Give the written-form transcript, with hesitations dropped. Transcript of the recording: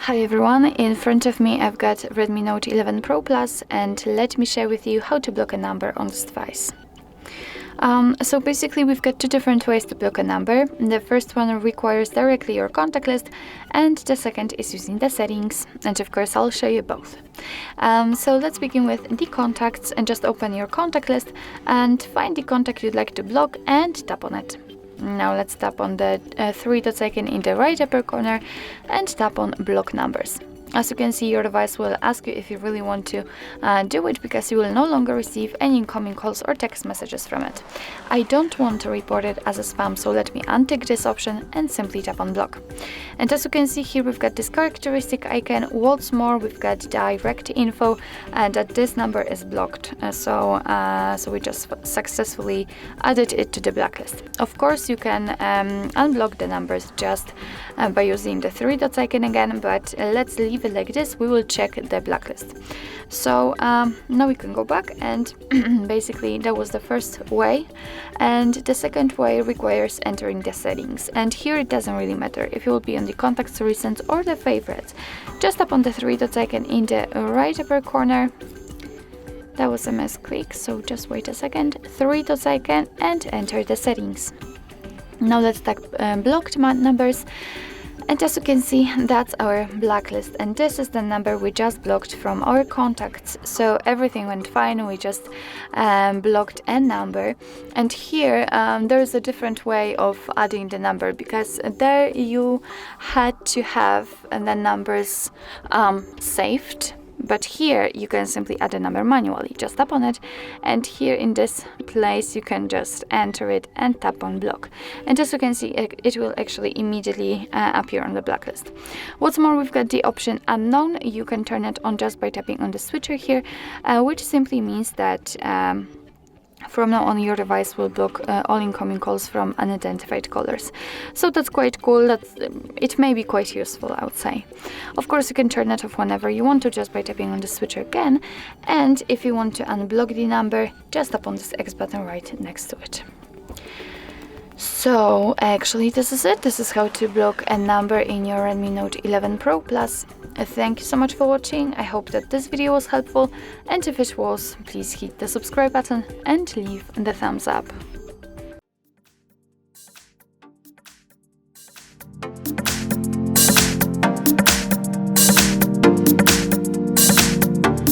Hi everyone, in front of me I've got Redmi Note 11 Pro Plus, and let me share with you how to block a number on this device. So basically we've got two different ways to block a number. The first one requires directly your contact list, and the second is using the settings, and of course I'll show you both. So let's begin with the contacts, and just open your contact list and find the contact you'd like to block and tap on it. Now let's tap on the three dots icon in the right upper corner and tap on block numbers. As you can see, your device will ask you if you really want to do it, because you will no longer receive any incoming calls or text messages from it. I don't want to report it as a spam, so let me untick this option and simply tap on block. And as you can see here, we've got this characteristic icon. What's more, we've got direct info that this number is blocked. So we just successfully added it to the blacklist. Of course, you can unblock the numbers just by using the three dots icon again, but let's leave it like this. We will check the blacklist. So now we can go back, and basically that was the first way, and the second way requires entering the settings, and here it doesn't really matter if you will be on the contacts, recent or the favorites. Just tap on the three dots icon in the right upper corner. That was a misclick, so just wait a second. Three dots icon and enter the settings. Now let's tap blocked numbers. And as you can see, that's our blacklist, and this is the number we just blocked from our contacts. So everything went fine, we just blocked a number. And here there is a different way of adding the number, because there you had to have the numbers saved. But here you can simply add a number manually. Just tap on it, and here in this place you can just enter it and tap on block. And as you can see, it will actually immediately appear on the blacklist. What's more, we've got the option unknown. You can turn it on just by tapping on the switcher here, which simply means that from now on your device will block all incoming calls from unidentified callers. So that's quite cool. It may be quite useful, I would say. Of course, you can turn it off whenever you want to just by tapping on the switcher again, and if you want to unblock the number, just tap on this X button right next to it. So actually this is it. This is how to block a number in your Redmi Note 11 Pro Plus. Thank you so much for watching. I hope that this video was helpful, and if it was, please hit the subscribe button and leave the thumbs up.